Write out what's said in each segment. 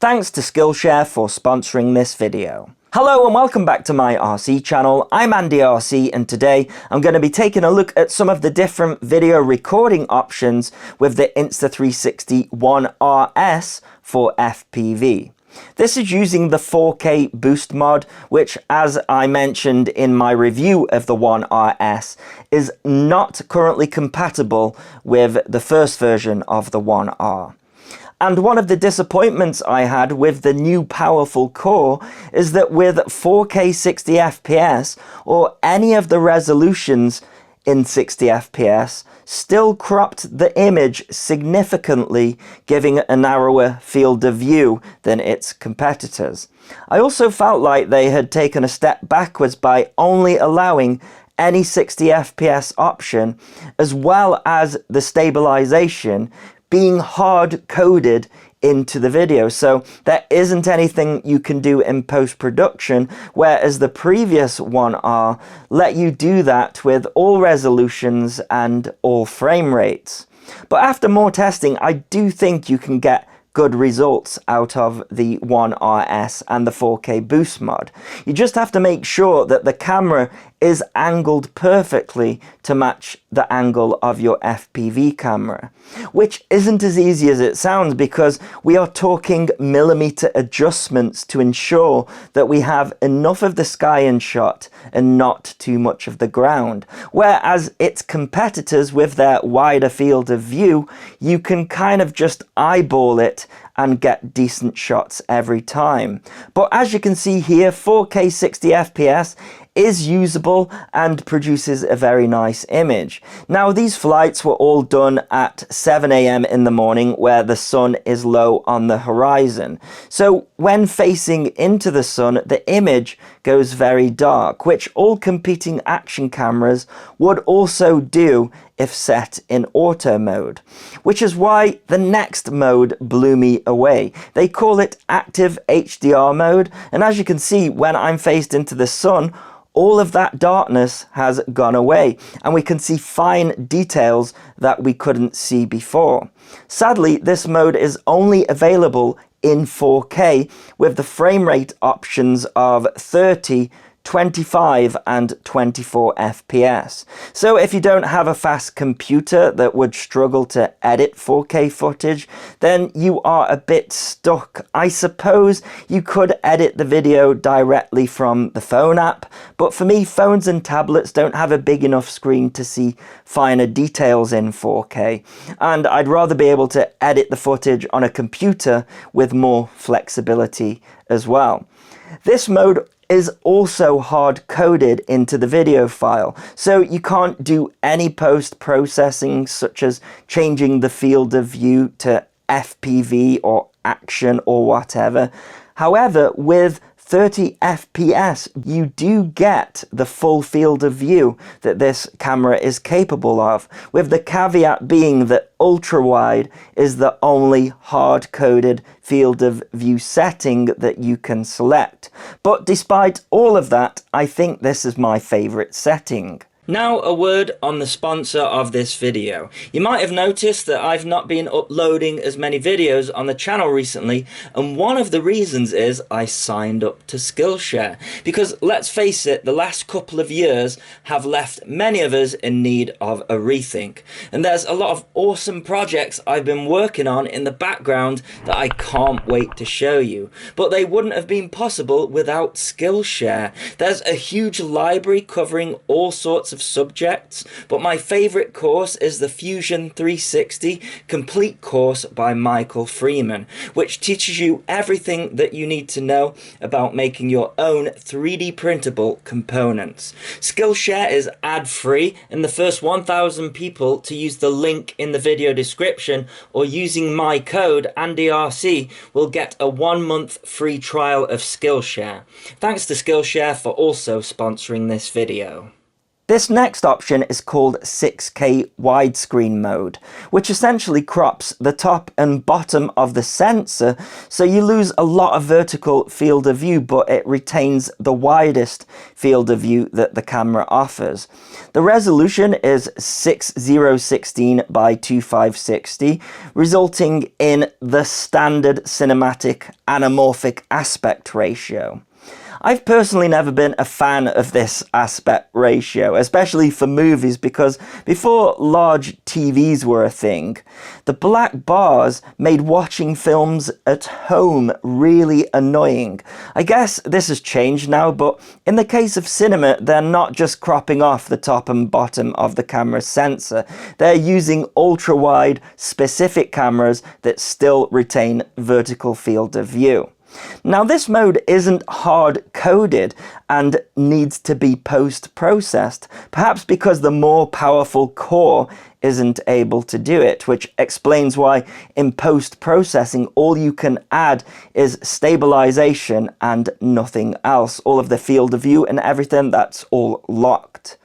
Thanks to Skillshare for sponsoring this video. Hello and welcome back to my RC channel. I'm AndyRC and today I'm going to be taking a look at some of the different video recording options with the Insta360 One-RS for FPV. This is using the 4K boost mod, which, as I mentioned in my review of the One-RS, is not currently compatible with the first version of the One-R. And one of the disappointments I had with the new powerful core is that with 4K 60 FPS or any of the resolutions in 60 FPS, still cropped the image significantly, giving a narrower field of view than its competitors. I also felt like they had taken a step backwards by only allowing any 60 FPS option, as well as the stabilization being hard-coded into the video. So there isn't anything you can do in post-production, whereas the previous One-R let you do that with all resolutions and all frame rates. But after more testing, I do think you can get good results out of the One-RS and the 4K boost mod. You just have to make sure that the camera is angled perfectly to match the angle of your FPV camera, which isn't as easy as it sounds because we are talking millimeter adjustments to ensure that we have enough of the sky in shot and not too much of the ground. Whereas its competitors with their wider field of view, you can kind of just eyeball it and get decent shots every time. But as you can see here, 4K 60 FPS is usable and produces a very nice image. Now, these flights were all done at 7 AM in the morning where the sun is low on the horizon. So when facing into the sun, the image goes very dark, which all competing action cameras would also do if set in auto mode, which is why the next mode blew me away. They call it active HDR mode, and as you can see, when I'm faced into the sun, all of that darkness has gone away and we can see fine details that we couldn't see before. Sadly, this mode is only available in 4K with the frame rate options of 30, 25 and 24 FPS. So if you don't have a fast computer that would struggle to edit 4K footage, then you are a bit stuck. I suppose you could edit the video directly from the phone app, but for me, phones and tablets don't have a big enough screen to see finer details in 4K, and I'd rather be able to edit the footage on a computer with more flexibility as well. This mode is also hard-coded into the video file, so you can't do any post-processing such as changing the field of view to FPV or action or whatever. However, with 30 FPS, you do get the full field of view that this camera is capable of, with the caveat being that ultra-wide is the only hard-coded field of view setting that you can select. But despite all of that, I think this is my favorite setting. Now a word on the sponsor of this video. You might have noticed that I've not been uploading as many videos on the channel recently, and one of the reasons is I signed up to Skillshare. Because let's face it, the last couple of years have left many of us in need of a rethink. And there's a lot of awesome projects I've been working on in the background that I can't wait to show you. But they wouldn't have been possible without Skillshare. There's a huge library covering all sorts of subjects, but my favorite course is the Fusion 360 complete course by Michael Freeman, which teaches you everything that you need to know about making your own 3D printable components. Skillshare is ad-free, and the first 1,000 people to use the link in the video description or using my code AndyRC will get a 1-month free trial of Skillshare. Thanks to Skillshare for also sponsoring this video. This next option is called 6K Widescreen Mode, which essentially crops the top and bottom of the sensor, so you lose a lot of vertical field of view, but it retains the widest field of view that the camera offers. The resolution is 6016 by 2560, resulting in the standard cinematic anamorphic aspect ratio. I've personally never been a fan of this aspect ratio, especially for movies, because before large TVs were a thing, the black bars made watching films at home really annoying. I guess this has changed now, but in the case of cinema, they're not just cropping off the top and bottom of the camera sensor. They're using ultra-wide specific cameras that still retain vertical field of view. Now, this mode isn't hard-coded and needs to be post-processed, perhaps because the more powerful core isn't able to do it, which explains why in post-processing all you can add is stabilization and nothing else. All of the field of view and everything, that's all locked.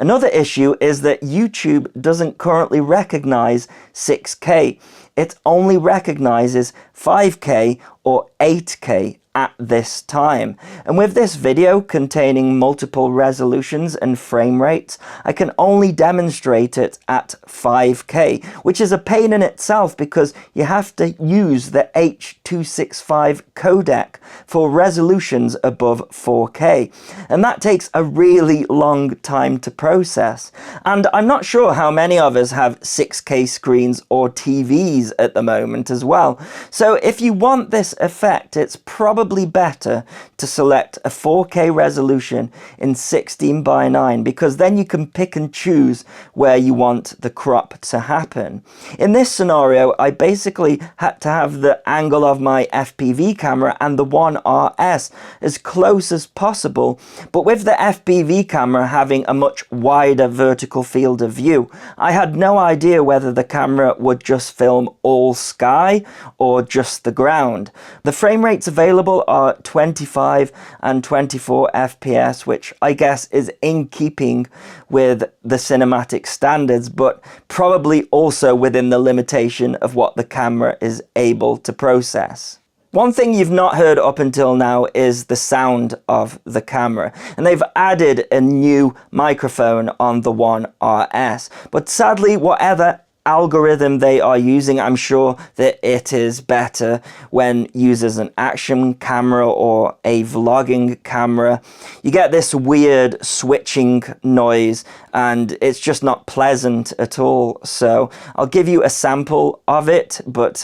Another issue is that YouTube doesn't currently recognize 6K. It only recognizes 5K or 8K at this time. And with this video containing multiple resolutions and frame rates, I can only demonstrate it at 5K, which is a pain in itself because you have to use the H.265 codec for resolutions above 4K. And that takes a really long time to process. And I'm not sure how many of us have 6K screens or TVs at the moment as well. So if you want this effect, it's probably better to select a 4K resolution in 16:9, because then you can pick and choose where you want the crop to happen. In this scenario, I basically had to have the angle of my FPV camera and the One RS as close as possible, but with the FPV camera having a much wider vertical field of view, I had no idea whether the camera would just film all sky or just the ground. The frame rates available are 25 and 24 FPS, which I guess is in keeping with the cinematic standards, but probably also within the limitation of what the camera is able to process. One thing you've not heard up until now is the sound of the camera, and they've added a new microphone on the One RS, but sadly, whatever algorithm they are using, I'm sure that it is better when used as an action camera or a vlogging camera. You get this weird switching noise and it's just not pleasant at all. So I'll give you a sample of it, but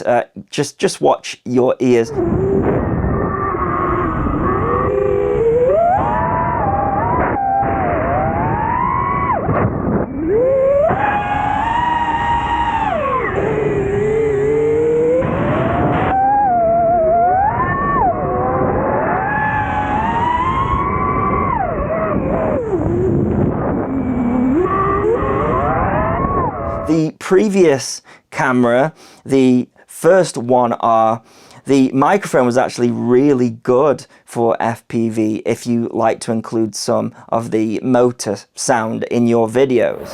just watch your ears. The previous camera, the first 1R, the microphone was actually really good for FPV if you like to include some of the motor sound in your videos.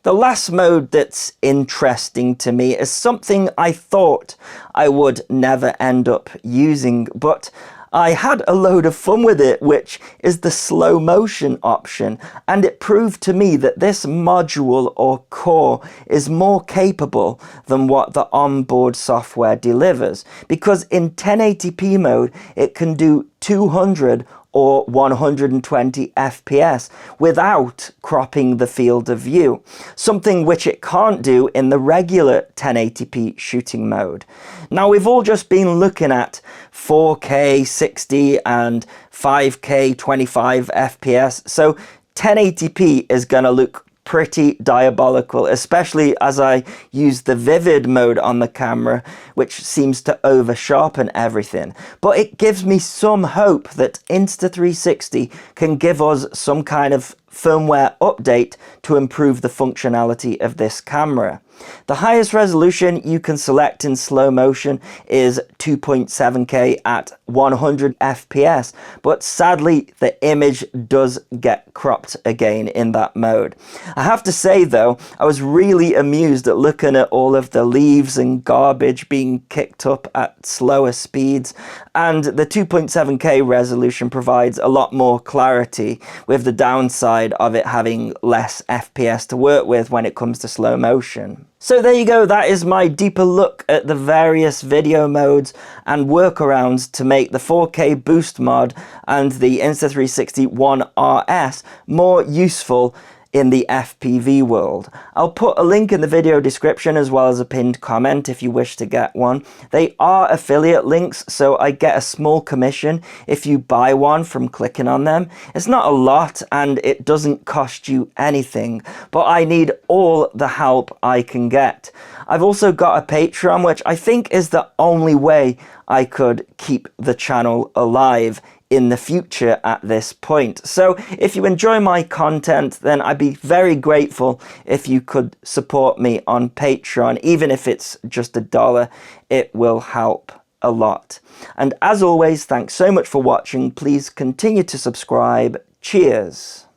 The last mode that's interesting to me is something I thought I would never end up using, but I had a load of fun with it, which is the slow motion option, and it proved to me that this module or core is more capable than what the onboard software delivers, because in 1080p mode it can do 200 or 120 FPS without cropping the field of view, something which it can't do in the regular 1080p shooting mode. Now, we've all just been looking at 4K 60 and 5K 25 FPS, so 1080p is going to look pretty diabolical, especially as I use the vivid mode on the camera, which seems to over sharpen everything. But it gives me some hope that Insta360 can give us some kind of firmware update to improve the functionality of this camera. The highest resolution you can select in slow motion is 2.7K at 100 FPS, but sadly the image does get cropped again in that mode. I have to say though, I was really amused at looking at all of the leaves and garbage being kicked up at slower speeds, and the 2.7K resolution provides a lot more clarity, with the downside of it having less FPS to work with when it comes to slow motion. So there you go, that is my deeper look at the various video modes and workarounds to make the 4K boost mod and the Insta360 One RS more useful in the FPV world. I'll put a link in the video description as well as a pinned comment if you wish to get one. They are affiliate links, so I get a small commission if you buy one from clicking on them. It's not a lot and it doesn't cost you anything, but I need all the help I can get. I've also got a Patreon, which I think is the only way I could keep the channel alive in the future at this point. So if you enjoy my content, then I'd be very grateful if you could support me on Patreon. Even if it's just $1, it will help a lot. And as always, thanks so much for watching. Please continue to subscribe. Cheers.